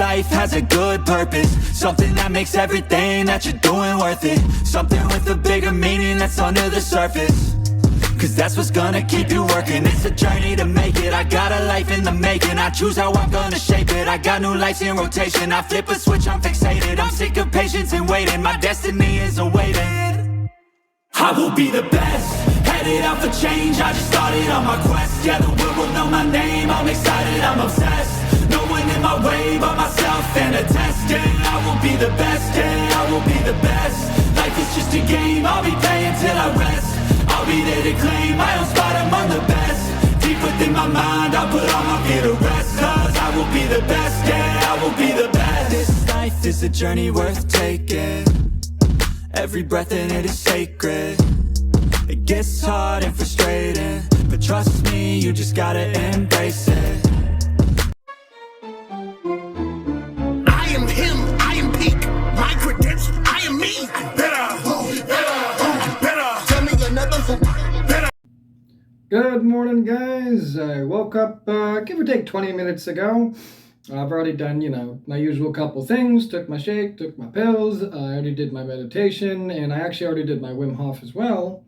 life has a good purpose, something that makes everything that you're doing worth it, something with a bigger meaning that's under the surface. Cause that's what's gonna keep you working. It's a journey to make it. I got a life in the making. I choose how I'm gonna shape it. I got new lights in rotation. I flip a switch, I'm fixated. I'm sick of patience and waiting. My destiny is awaiting. I will be the best, headed out for change. I just started on my quest. Yeah, the world will know my name. I'm excited, I'm obsessed. No one in my way but myself and a test. Yeah, I will be the best. Yeah, I will be the best. Life is just a game. I'll be playing till I rest. I'll be there to claim my own spot among the best. Deep within my mind, I'll put all my fear to rest. Cause I will be the best, yeah, I will be the best. This life is a journey worth taking. Every breath in it is sacred. It gets hard and frustrating, but trust me, you just gotta embrace it. I am him, I am peak. My credentials, I am me. Good morning, guys. I woke up, give or take 20 minutes ago. I've already done, my usual couple things. Took my shake, took my pills. I already did my meditation, and I actually already did my Wim Hof as well.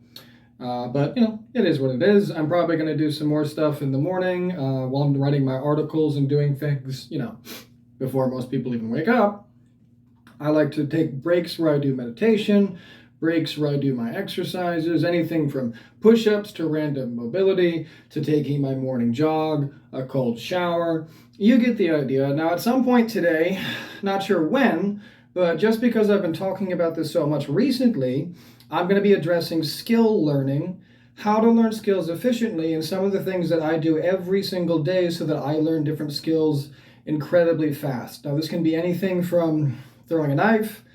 But, it is what it is. I'm probably going to do some more stuff in the morning while I'm writing my articles and doing things, before most people even wake up. I like to take breaks where I do meditation, breaks where I do my exercises, anything from push-ups to random mobility to taking my morning jog, a cold shower. You get the idea. Now, at some point today, not sure when, but just because I've been talking about this so much recently, I'm going to be addressing skill learning, how to learn skills efficiently, and some of the things that I do every single day so that I learn different skills incredibly fast. Now, this can be anything from throwing a knife,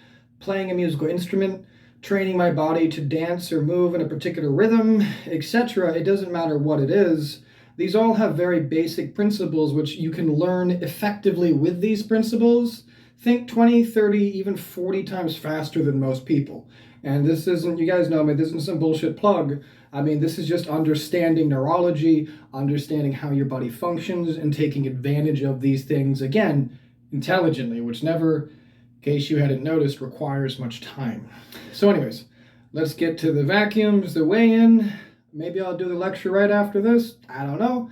playing a musical instrument, training my body to dance or move in a particular rhythm, etc. It doesn't matter what it is. These all have very basic principles which you can learn effectively with these principles. Think 20, 30, even 40 times faster than most people. And this isn't, you guys know me, this isn't some bullshit plug. I mean, this is just understanding neurology, understanding how your body functions, and taking advantage of these things, again, intelligently, which never, in case you hadn't noticed, requires much time. So anyways, let's get to the vacuums, the weigh-in. Maybe I'll do the lecture right after this. I don't know.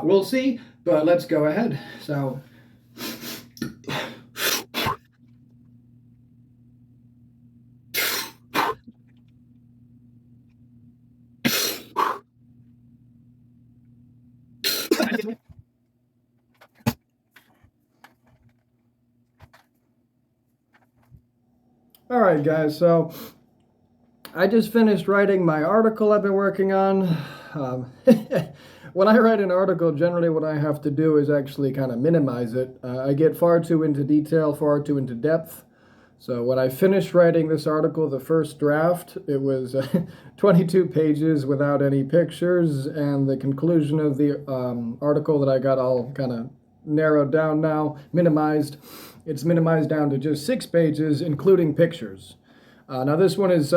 We'll see, but let's go ahead. So, all right, guys, so I just finished writing my article I've been working on. When I write an article, generally what I have to do is actually kind of minimize it. I get far too into detail, far too into depth. So when I finished writing this article, the first draft, it was 22 pages without any pictures, and the conclusion of the article that I got all kind of narrowed down now, minimized. It's minimized down to just 6 pages, including pictures. Now this one is,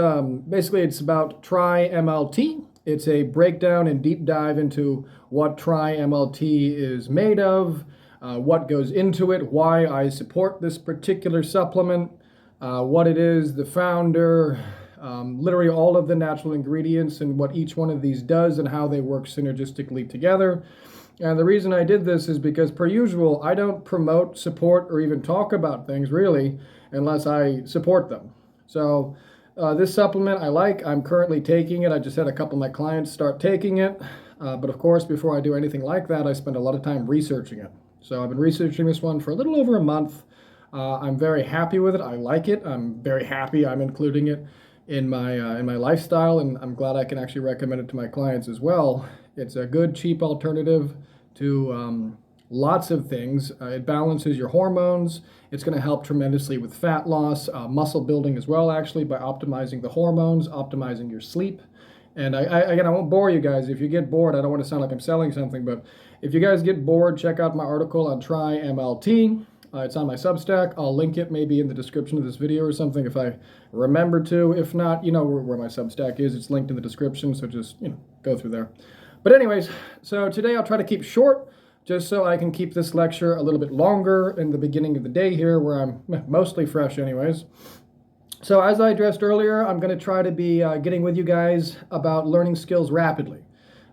basically it's about tri-MLT. It's a breakdown and deep dive into what tri-MLT is made of, what goes into it, why I support this particular supplement, what it is, the founder, literally all of the natural ingredients and what each one of these does and how they work synergistically together. And the reason I did this is because, per usual, I don't promote, support, or even talk about things, really, unless I support them. So this supplement I like. I'm currently taking it. I just had a couple of my clients start taking it. But of course, before I do anything like that, I spend a lot of time researching it. So I've been researching this one for a little over a month. I'm very happy with it. I like it. I'm very happy I'm including it in my lifestyle, and I'm glad I can actually recommend it to my clients as well. It's a good, cheap alternative to lots of things. It balances your hormones. It's going to help tremendously with fat loss, muscle building as well, actually, by optimizing the hormones, optimizing your sleep. And again, I won't bore you guys. If you get bored, I don't want to sound like I'm selling something, but if you guys get bored, check out my article on tri-MLT. It's on my Substack. I'll link it maybe in the description of this video or something if I remember to. If not, you know where my Substack is. It's linked in the description, so just, go through there. But anyways, so today I'll try to keep short, just so I can keep this lecture a little bit longer in the beginning of the day here, where I'm mostly fresh anyways. So as I addressed earlier, I'm going to try to be getting with you guys about learning skills rapidly.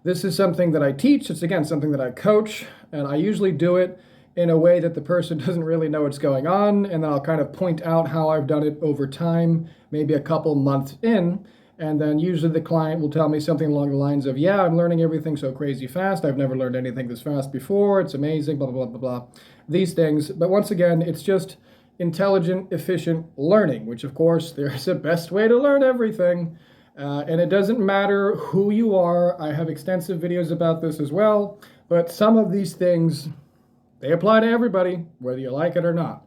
This is something that I teach. It's, again, something that I coach, and I usually do it in a way that the person doesn't really know what's going on, and then I'll kind of point out how I've done it over time, maybe a couple months in, and then usually the client will tell me something along the lines of, yeah, I'm learning everything so crazy fast. I've never learned anything this fast before. It's amazing, blah, blah, blah, blah, blah. These things. But once again, it's just intelligent, efficient learning, which of course there's a best way to learn everything. And it doesn't matter who you are. I have extensive videos about this as well. But some of these things, they apply to everybody, whether you like it or not.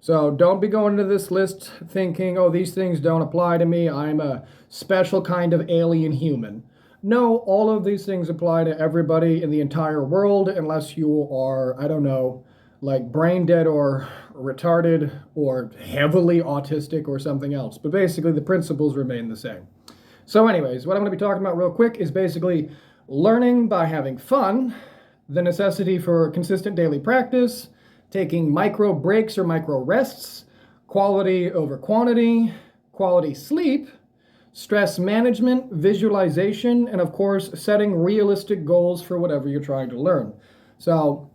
So don't be going into this list thinking, oh, these things don't apply to me. I'm a special kind of alien human. No, all of these things apply to everybody in the entire world, unless you are, I don't know, like brain dead or retarded or heavily autistic or something else. But basically the principles remain the same. So anyways, what I'm going to be talking about real quick is basically learning by having fun, the necessity for consistent daily practice, taking micro breaks or micro rests, quality over quantity, quality sleep, stress management, visualization, and of course, setting realistic goals for whatever you're trying to learn. So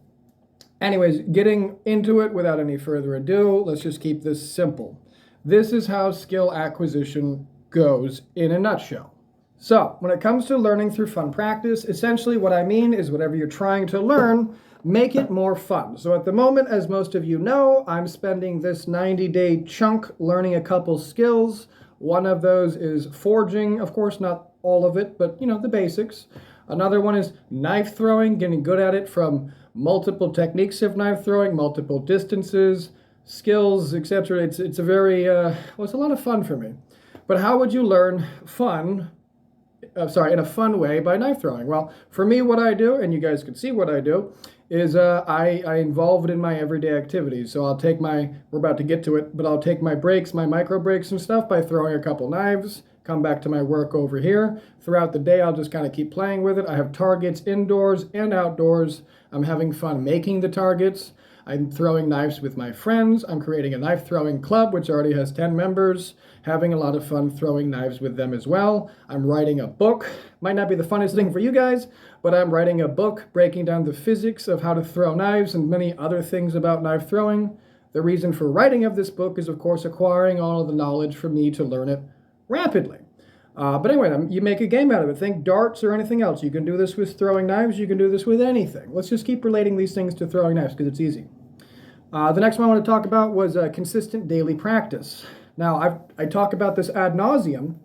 anyways, getting into it without any further ado, let's just keep this simple. This is how skill acquisition goes in a nutshell. So when it comes to learning through fun practice, essentially what I mean is whatever you're trying to learn, make it more fun. So at the moment, as most of you know, I'm spending this 90-day chunk learning a couple skills. One of those is forging, of course, not all of it, but you know, the basics. Another one is knife throwing, getting good at it from multiple techniques of knife throwing, multiple distances, skills, etc. It's a very, well, it's a lot of fun for me. But how would you learn fun, in a fun way by knife throwing? Well, for me, what I do, and you guys can see what I do, is I involve it in my everyday activities. So I'll take we're about to get to it, but I'll take my breaks, my micro breaks and stuff by throwing a couple knives, come back to my work over here. Throughout the day, I'll just kind of keep playing with it. I have targets indoors and outdoors. I'm having fun making the targets. I'm throwing knives with my friends. I'm creating a knife throwing club, which already has 10 members, having a lot of fun throwing knives with them as well. I'm writing a book. Might not be the funniest thing for you guys, but I'm writing a book breaking down the physics of how to throw knives and many other things about knife throwing. The reason for writing of this book is, of course, acquiring all of the knowledge for me to learn it rapidly. But anyway, you make a game out of it. Think darts or anything else. You can do this with throwing knives. You can do this with anything. Let's just keep relating these things to throwing knives because it's easy. The next one I want to talk about was consistent daily practice. Now, I talk about this ad nauseum.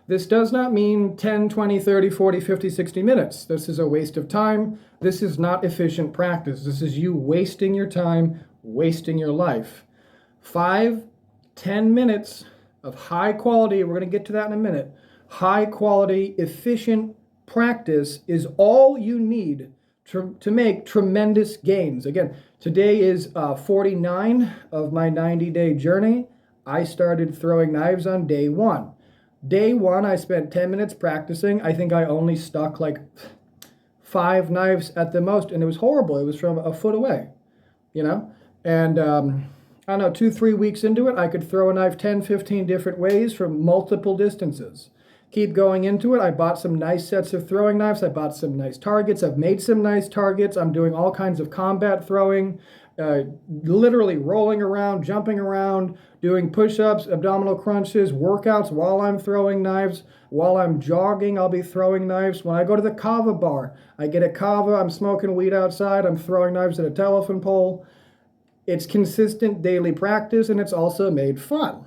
This does not mean 10, 20, 30, 40, 50, 60 minutes. This is a waste of time. This is not efficient practice. This is you wasting your time, wasting your life. 5, 10 minutes of high quality, we're going to get to that in a minute, high quality, efficient practice is all you need to make tremendous gains. Again, today is 49 of my 90-day journey. I started throwing knives on day 1. Day 1, I spent 10 minutes practicing. I think I only stuck like 5 knives at the most, and it was horrible. It was from a foot away, you know? And I don't know, 2-3 weeks into it, I could throw a knife 10, 15 different ways from multiple distances. Keep going into it. I bought some nice sets of throwing knives. I bought some nice targets. I've made some nice targets. I'm doing all kinds of combat throwing, literally rolling around, jumping around, doing push-ups, abdominal crunches, workouts while I'm throwing knives. While I'm jogging, I'll be throwing knives. When I go to the kava bar, I get a kava. I'm smoking weed outside. I'm throwing knives at a telephone pole. It's consistent daily practice, and it's also made fun.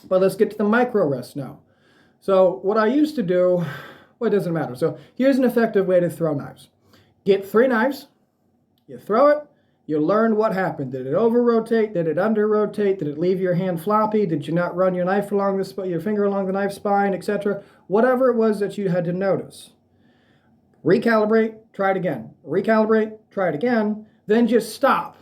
But let's get to the micro rest now. So what I used to do, well, it doesn't matter. So here's an effective way to throw knives. Get 3 knives, you throw it, you learn what happened. Did it over-rotate? Did it under-rotate? Did it leave your hand floppy? Did you not run your knife along your finger along the knife spine, etc.? Whatever it was that you had to notice. Recalibrate, try it again. Recalibrate, try it again. Then just stop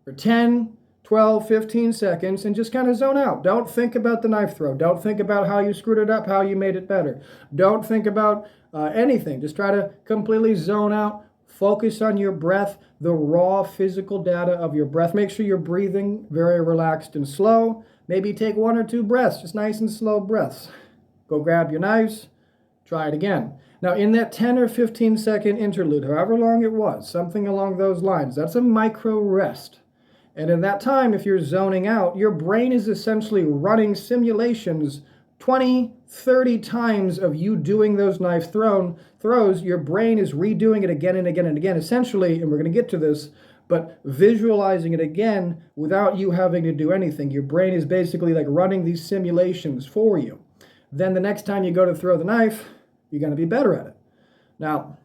for 10, 12, 15 seconds and just kind of zone out. Don't think about the knife throw. Don't think about how you screwed it up, how you made it better. Don't think about anything. Just try to completely zone out, Focus on your breath, the raw physical data of your breath. Make sure you're breathing very relaxed and slow. Maybe take 1 or 2 breaths, just nice and slow breaths. Go grab your knives, try it again. Now, in that 10 or 15 second interlude, however long it was, something along those lines, that's a micro rest. And in that time, if you're zoning out, your brain is essentially running simulations 20, 30 times of you doing those knife throws. Your brain is redoing it again and again and again, essentially, and we're going to get to this, but visualizing it again without you having to do anything. Your brain is basically like running these simulations for you. Then the next time you go to throw the knife, you're going to be better at it. Now,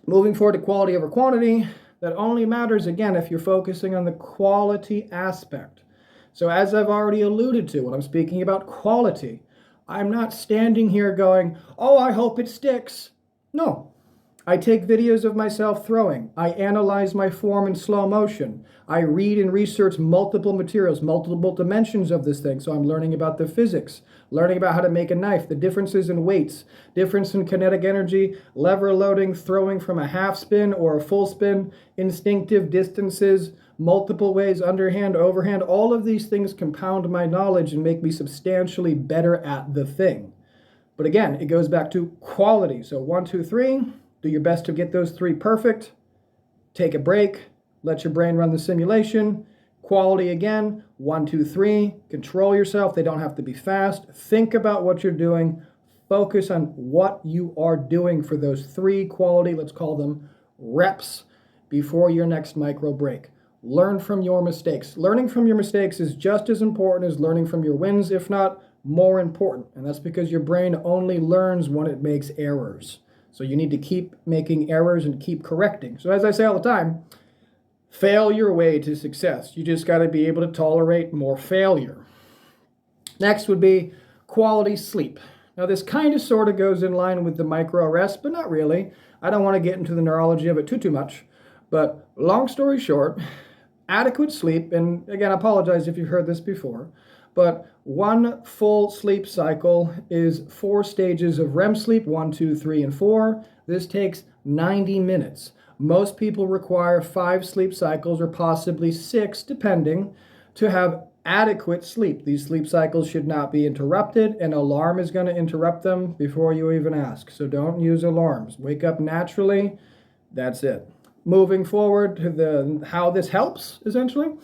moving forward to quality over quantity, that only matters, again, if you're focusing on the quality aspect. So as I've already alluded to, when I'm speaking about quality, I'm not standing here going, oh, I hope it sticks. No. I take videos of myself throwing. I analyze my form in slow motion. I read and research multiple materials, multiple dimensions of this thing. So I'm learning about the physics, learning about how to make a knife, the differences in weights, difference in kinetic energy, lever loading, throwing from a half spin or a full spin, instinctive distances, multiple ways, underhand, overhand. All of these things compound my knowledge and make me substantially better at the thing. But again, it goes back to quality. So 1, 2, 3. Do your best to get those 3 perfect. Take a break. Let your brain run the simulation. Quality again. 1, 2, 3. Control yourself. They don't have to be fast. Think about what you're doing. Focus on what you are doing for those 3 quality, let's call them reps, before your next micro break. Learn from your mistakes. Learning from your mistakes is just as important as learning from your wins, if not more important. And that's because your brain only learns when it makes errors. So you need to keep making errors and keep correcting. So as I say all the time, fail your way to success. You just got to be able to tolerate more failure. Next would be quality sleep. Now this kind of sort of goes in line with the micro rest, but not really. I don't want to get into the neurology of it too much. But long story short, adequate sleep, and again, I apologize if you've heard this before, but 1 full sleep cycle is 4 stages of REM sleep, 1, 2, 3, and 4. This takes 90 minutes. Most people require 5 sleep cycles or possibly 6, depending, to have adequate sleep. These sleep cycles should not be interrupted. An alarm is going to interrupt them before you even ask. So don't use alarms. Wake up naturally. That's it. Moving forward to how this helps, essentially.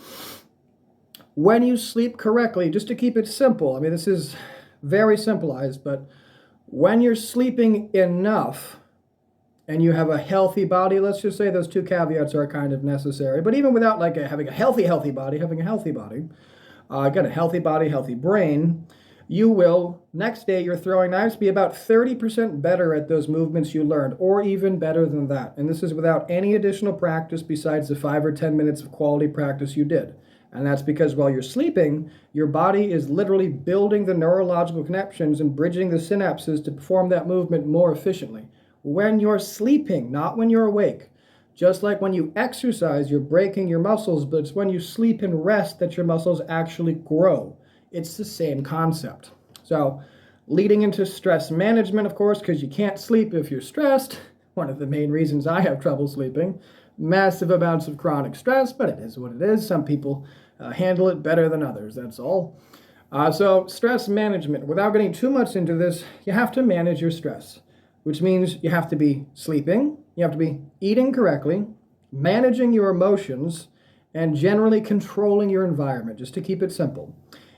When you sleep correctly, just to keep it simple, I mean, this is very simplified, but when you're sleeping enough and you have a healthy body, let's just say those 2 caveats are kind of necessary, but even without like having a healthy body, got a healthy body, healthy brain, you will, next day you're throwing knives, be about 30% better at those movements you learned, or even better than that. And this is without any additional practice besides the 5 or 10 minutes of quality practice you did. And that's because while you're sleeping, your body is literally building the neurological connections and bridging the synapses to perform that movement more efficiently. When you're sleeping, not when you're awake. Just like when you exercise, you're breaking your muscles, but it's when you sleep and rest that your muscles actually grow. It's the same concept. So, leading into stress management, of course, because you can't sleep if you're stressed. One of the main reasons I have trouble sleeping. Massive amounts of chronic stress, but it is what it is. Some people handle it better than others, that's all. So stress management, without getting too much into this, you have to manage your stress, which means you have to be sleeping, you have to be eating correctly, managing your emotions, and generally controlling your environment, just to keep it simple.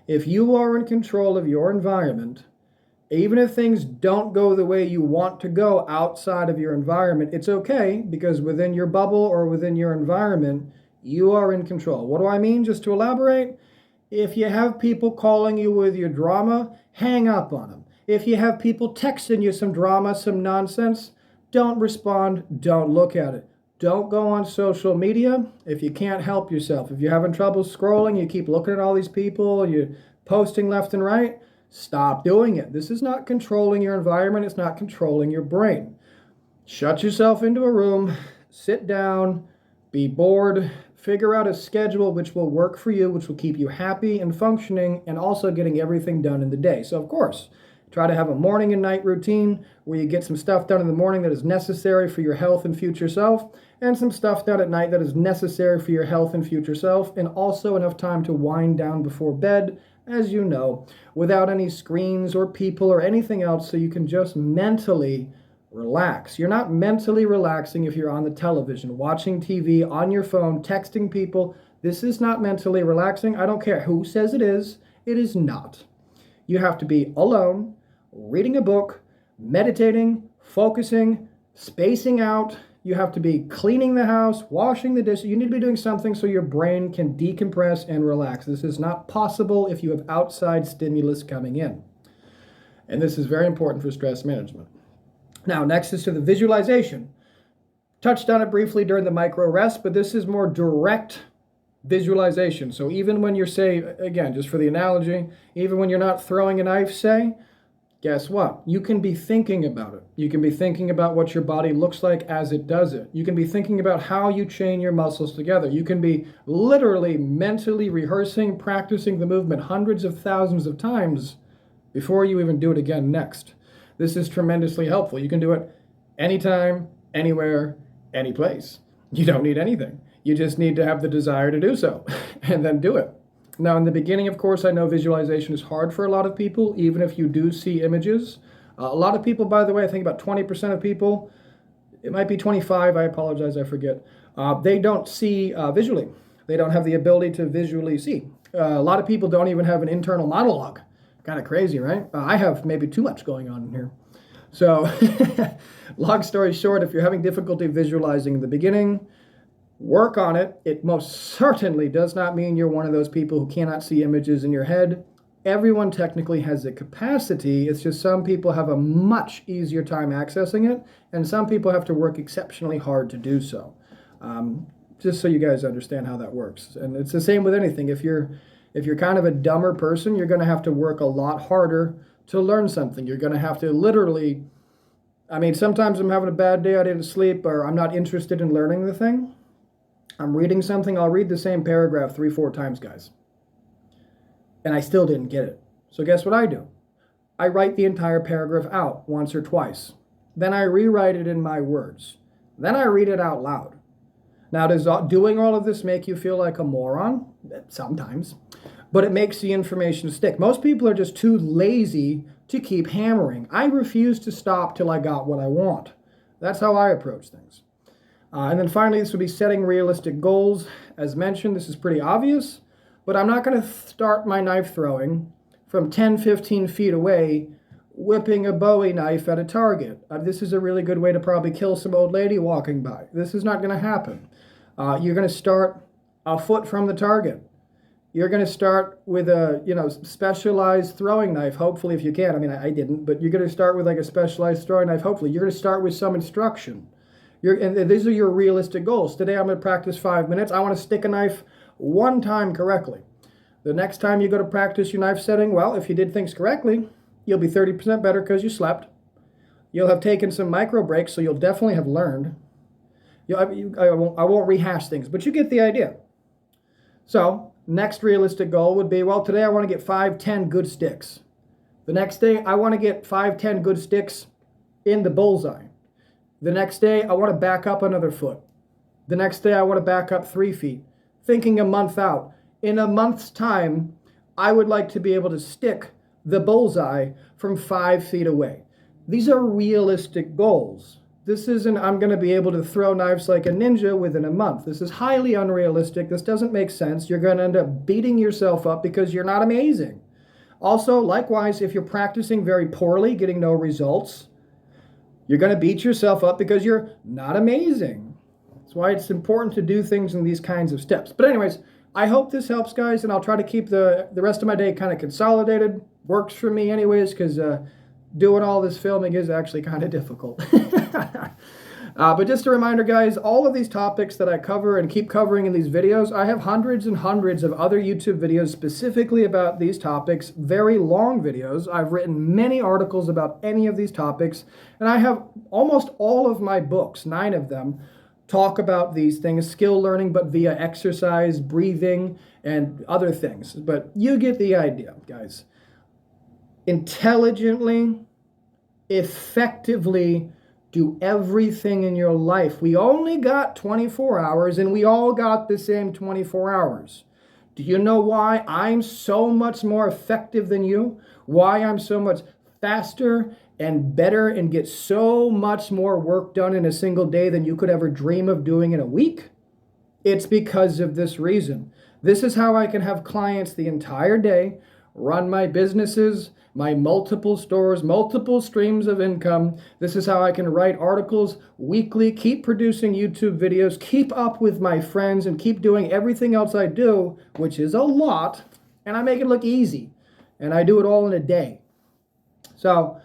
If you are in control of your environment, even if things don't go the way you want to go outside of your environment, it's okay, because within your bubble or within your environment, you are in control. What do I mean? Just to elaborate, if you have people calling you with your drama, hang up on them. If you have people texting you some drama, some nonsense, don't respond, don't look at it. Don't go on social media if you can't help yourself. If you're having trouble scrolling, you keep looking at all these people, you're posting left and right, stop doing it. This is not controlling your environment. It's not controlling your brain. Shut yourself into a room, sit down, be bored, figure out a schedule which will work for you, which will keep you happy and functioning, and also getting everything done in the day. So, of course, Try to have a morning and night routine where you get some stuff done in the morning that is necessary for your health and future self, and some stuff done at night that is necessary for your health and future self, and also enough time to wind down before bed, as you know, without any screens or people or anything else, so you can just mentally relax. You're not mentally relaxing if you're on the television, watching TV, on your phone, texting people. This is not mentally relaxing. I don't care who says it is. It is not. You have to be alone, reading a book, meditating, focusing, spacing out. You have to be cleaning the house, washing the dishes. You need to be doing something so your brain can decompress and relax. This is not possible if you have outside stimulus coming in. And this is very important for stress management. Now, next is to the visualization. Touched on it briefly during the micro rest, but this is more direct visualization. So even when you're, say, again, just for the analogy, even when you're not throwing a knife, say, guess what? You can be thinking about it. You can be thinking about what your body looks like as it does it. You can be thinking about how you chain your muscles together. You can be literally mentally rehearsing, practicing the movement hundreds of thousands of times before you even do it again next. This is tremendously helpful. You can do it anytime, anywhere, any place. You don't need anything. You just need to have the desire to do so and then do it. Now, in the beginning, of course, I know visualization is hard for a lot of people, even if you do see images. A lot of people, by the way, I think about 20% of people, it might be 25, I apologize, I forget, they don't see visually. They don't have the ability to visually see. A lot of people don't even have an internal monologue. Kind of crazy, right? I have maybe too much going on in here. So, long story short, if you're having difficulty visualizing in the beginning, work on it. It most certainly does not mean you're one of those people who cannot see images in your head. Everyone technically has the capacity. It's just some people have a much easier time accessing it, and some people have to work exceptionally hard to do so. Just so you guys understand how that works. And it's the same with anything. If you're kind of a dumber person, you're going to have to work a lot harder to learn something. You're going to have to literally, sometimes I'm having a bad day, I didn't sleep, or I'm not interested in learning the thing. I'm reading something, I'll read the same paragraph 3-4 times, guys. And I still didn't get it. So guess what I do? I write the entire paragraph out once or twice. Then I rewrite it in my words. Then I read it out loud. Now, does doing all of this make you feel like a moron? Sometimes. But it makes the information stick. Most people are just too lazy to keep hammering. I refuse to stop till I got what I want. That's how I approach things. And then finally, this would be setting realistic goals. As mentioned, this is pretty obvious, but I'm not going to start my knife throwing from 10, 15 feet away, whipping a Bowie knife at a target. This is a really good way to probably kill some old lady walking by. This is not going to happen. You're going to start a foot from the target. You're going to start with a, specialized throwing knife, hopefully, if you can. I didn't, but you're going to start with like a specialized throwing knife, hopefully. You're going to start with some instruction. And these are your realistic goals. Today I'm going to practice 5 minutes. I want to stick a knife one time correctly. The next time you go to practice your knife setting, well, if you did things correctly, you'll be 30% better because you slept. You'll have taken some micro breaks, so you'll definitely have learned. I won't rehash things, but you get the idea. So, next realistic goal would be, well, today I want to get 5-10 good sticks. The next day, I want to get 5-10 good sticks in the bullseye. The next day, I want to back up another foot. The next day, I want to back up 3 feet. Thinking a month out. In a month's time, I would like to be able to stick the bullseye from 5 feet away. These are realistic goals. This isn't, I'm going to be able to throw knives like a ninja within a month. This is highly unrealistic. This doesn't make sense. You're going to end up beating yourself up because you're not amazing. Also, likewise, if you're practicing very poorly, getting no results, you're going to beat yourself up because you're not amazing. That's why it's important to do things in these kinds of steps. But anyways, I hope this helps, guys, and I'll try to keep the rest of my day kind of consolidated. Works for me anyways, because doing all this filming is actually kind of difficult. But just a reminder, guys, all of these topics that I cover and keep covering in these videos, I have hundreds and hundreds of other YouTube videos specifically about these topics, very long videos. I've written many articles about any of these topics, and I have almost all of my books, 9 of them, talk about these things, skill learning, but via exercise, breathing, and other things. But you get the idea, guys. intelligently, effectively do everything in your life. We only got 24 hours and we all got the same 24 hours. Do you know why I'm so much more effective than you? Why I'm so much faster and better and get so much more work done in a single day than you could ever dream of doing in a week? It's because of this reason. This is how I can have clients the entire day, run my businesses, my multiple stores, multiple streams of income. This is how I can write articles weekly, keep producing YouTube videos, keep up with my friends, and keep doing everything else I do, which is a lot, and I make it look easy. And I do it all in a day. So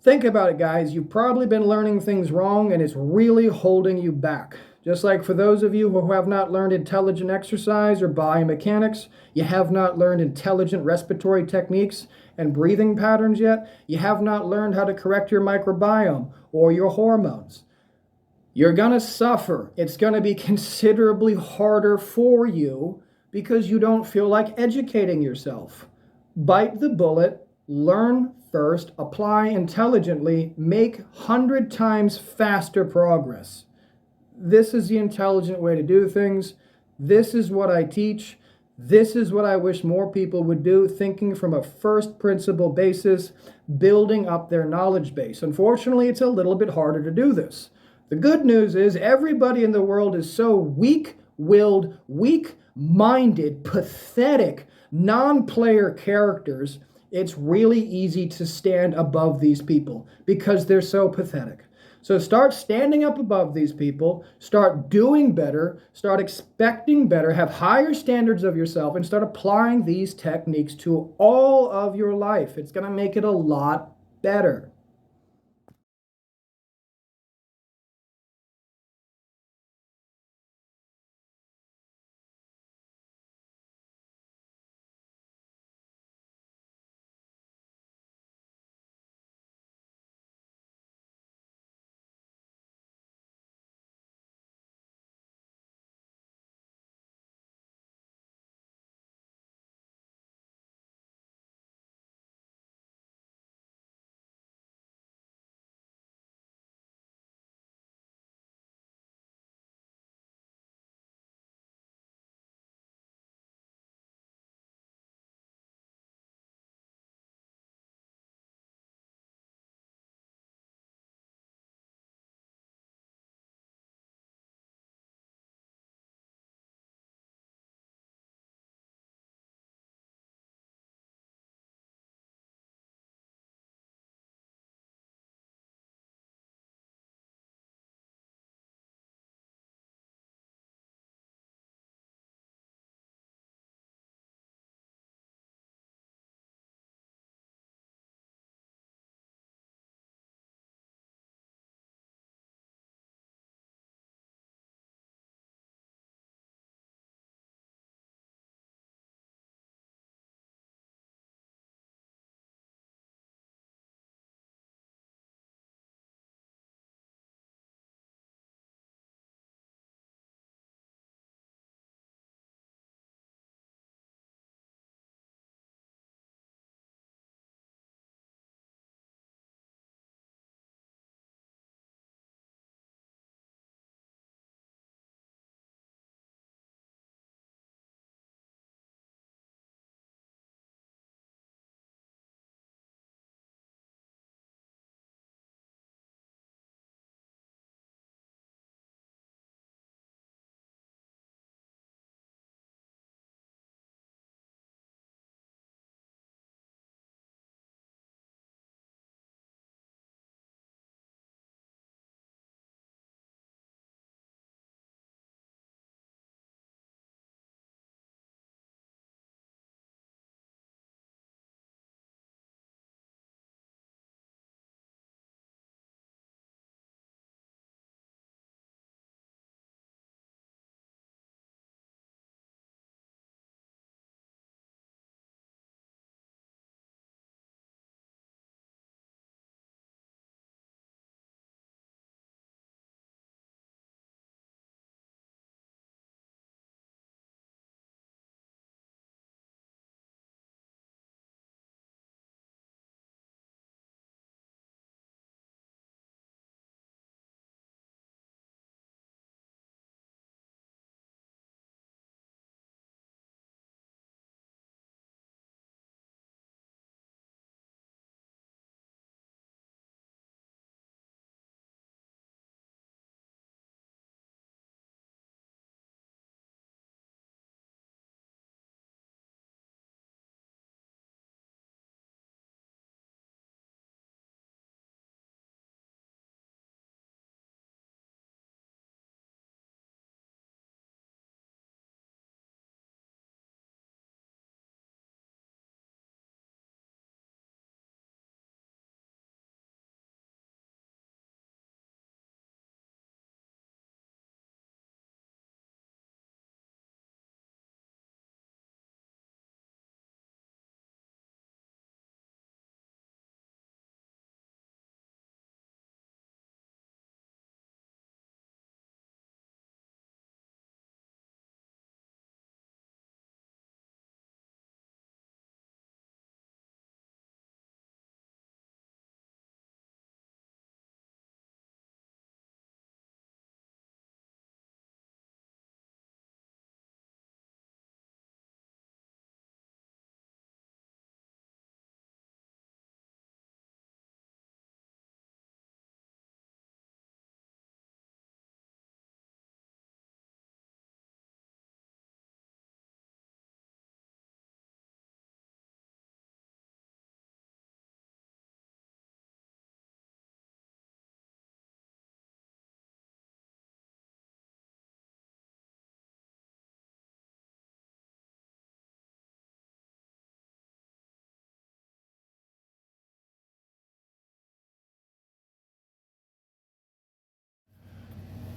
think about it, guys. You've probably been learning things wrong, and it's really holding you back. Just like for those of you who have not learned intelligent exercise or biomechanics, you have not learned intelligent respiratory techniques and breathing patterns yet, you have not learned how to correct your microbiome or your hormones. You're going to suffer. It's going to be considerably harder for you because you don't feel like educating yourself. Bite the bullet, learn first, apply intelligently, make 100 times faster progress. This is the intelligent way to do things. This is what I teach. This is what I wish more people would do, thinking from a first principle basis, building up their knowledge base. Unfortunately, it's a little bit harder to do this. The good news is everybody in the world is so weak-willed, weak-minded, pathetic, non-player characters, it's really easy to stand above these people because they're so pathetic. So start standing up above these people, start doing better, start expecting better, have higher standards of yourself, and start applying these techniques to all of your life. It's going to make it a lot better.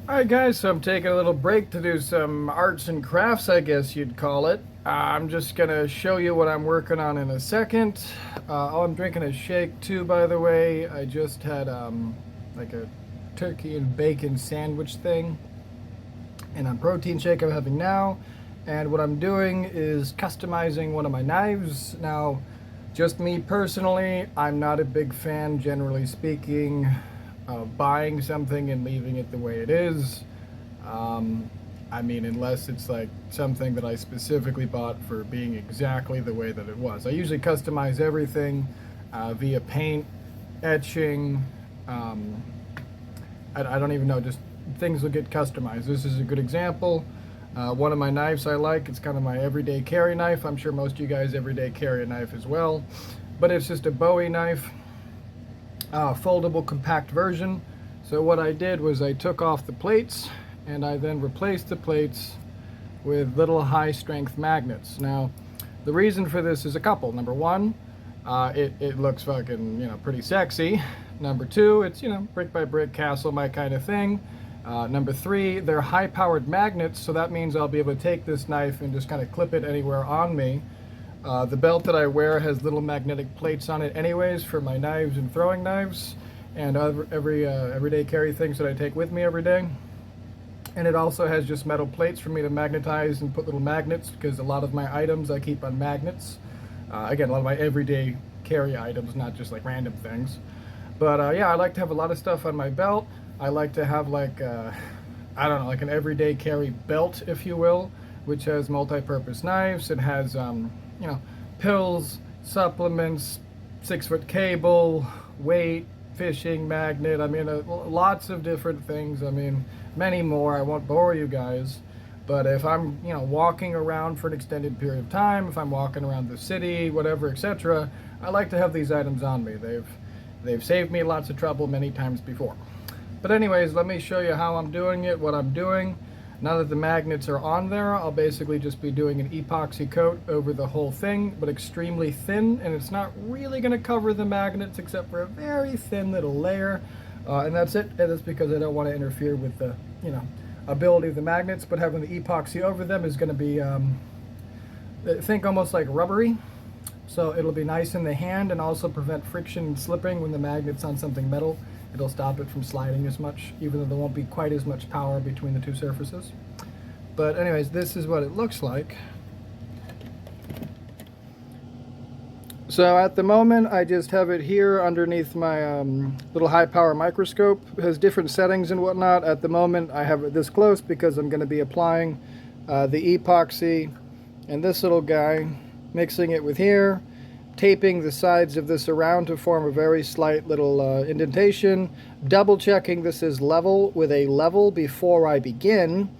Alright guys, so I'm taking a little break to do some arts and crafts, I guess you'd call it. I'm just gonna show you what I'm working on in a second. I'm drinking a shake too, by the way. I just had like a turkey and bacon sandwich thing. And a protein shake I'm having now. And what I'm doing is customizing one of my knives. Now, just me personally, I'm not a big fan, generally speaking, buying something and leaving it the way it is. I mean, unless it's like something that I specifically bought for being exactly the way that it was. I usually customize everything via paint, etching, I don't even know, just things will get customized. This is a good example. One of my knives I like, it's kind of my everyday carry knife. I'm sure most of you guys everyday carry a knife as well. But it's just a Bowie knife. Foldable compact version. So what I did was I took off the plates and I then replaced the plates with little high strength magnets. Now the reason for this is a couple. Number one, it looks fucking, you know, pretty sexy. Number two, it's, you know, brick by brick castle, my kind of thing. Number three, they're high powered magnets, so that means I'll be able to take this knife and just kind of clip it anywhere on me. The belt that I wear has little magnetic plates on it anyways for my knives and throwing knives and everyday carry things that I take with me every day. And it also has just metal plates for me to magnetize and put little magnets, because a lot of my items I keep on magnets. Again, a lot of my everyday carry items, not just like random things. But yeah, I like to have a lot of stuff on my belt. I like to have like, I don't know, like an everyday carry belt, if you will, which has multi-purpose knives. It has, you know, pills, supplements, 6-foot cable, weight, fishing magnet. I mean, lots of different things. I mean, many more. I won't bore you guys. But if I'm, you know, walking around for an extended period of time, if I'm walking around the city, whatever, etc., I like to have these items on me. They've saved me lots of trouble many times before. But anyways, let me show you how I'm doing it, what I'm doing. Now that the magnets are on there, I'll basically just be doing an epoxy coat over the whole thing, but extremely thin, and it's not really going to cover the magnets except for a very thin little layer. And that's it. And that's because I don't want to interfere with the, you know, ability of the magnets, but having the epoxy over them is going to be, think almost like rubbery. So it'll be nice in the hand and also prevent friction and slipping when the magnet's on something metal. It'll stop it from sliding as much, even though there won't be quite as much power between the two surfaces. But anyways, this is what it looks like. So at the moment, I just have it here underneath my little high power microscope. It has different settings and whatnot. At the moment, I have it this close because I'm going to be applying the epoxy and this little guy, mixing it with here, taping the sides of this around to form a very slight little indentation, double checking this is level with a level before I begin,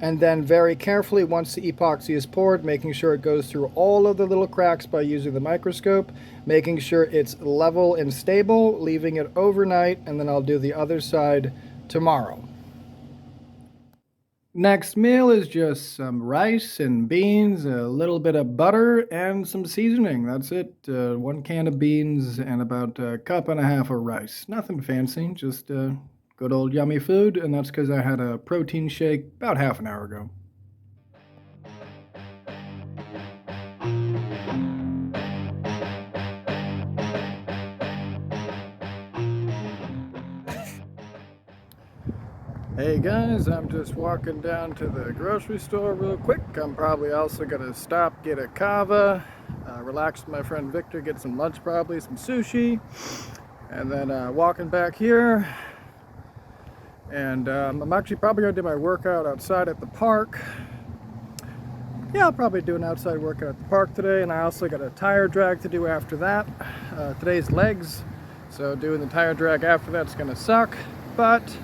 and then very carefully, once the epoxy is poured, making sure it goes through all of the little cracks by using the microscope, making sure it's level and stable, leaving it overnight, and then I'll do the other side tomorrow. Next meal is just some rice and beans, a little bit of butter, and some seasoning. That's it. 1 can of beans and about a cup and a half of rice. Nothing fancy, just good old yummy food, and that's because I had a protein shake about half an hour ago. Hey guys, I'm just walking down to the grocery store real quick. I'm probably also gonna stop, get a kava, relax with my friend Victor, get some lunch probably, some sushi, and then walking back here. And I'm actually probably gonna do my workout outside at the park. Yeah, I'll probably do an outside workout at the park today, and I also got a tire drag to do after that. Today's legs, so doing the tire drag after that's gonna suck, but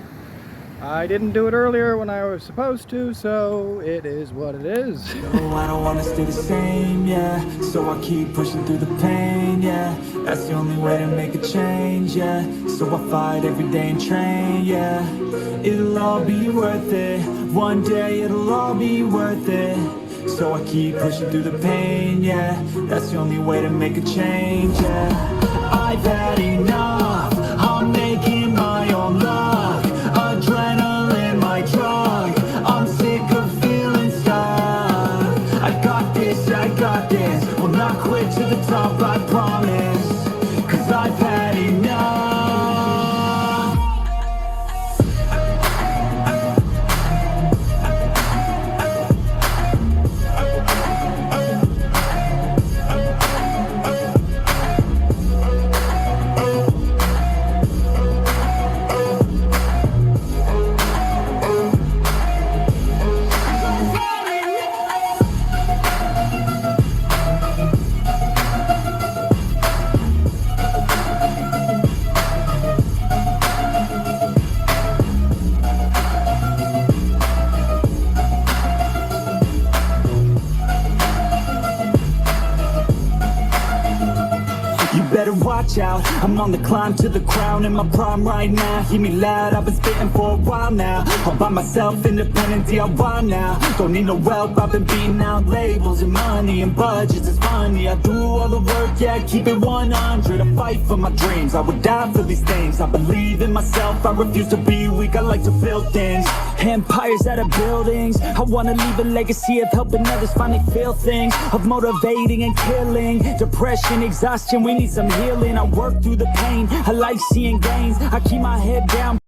I didn't do it earlier when I was supposed to, so it is what it is. No, I don't wanna stay the same, yeah. So I keep pushing through the pain, yeah. That's the only way to make a change, yeah. So I fight every day and train, yeah. It'll all be worth it. One day it'll all be worth it. So I keep pushing through the pain, yeah. That's the only way to make a change, yeah. I've had enough. I'm making my own luck. Adrenaline, my I got this. Will not quit to the top, I promise. Cause I've had enough. You better watch out, I'm on the climb to the crown in my prime right now. Hear me loud, I've been spitting for a while now. All by myself, independent DIY now. Don't need no help, I've been beating out labels and money and budgets, it's funny. I do all the work, yeah, keep it 100. I fight for my dreams, I would die for these things. I believe in myself, I refuse to be weak, I like to build things. Empires out of buildings, I wanna leave a legacy of helping others finally feel things. Of motivating and killing, depression, exhaustion, we need some healing. I work through the pain, I like seeing gains. I keep my head down,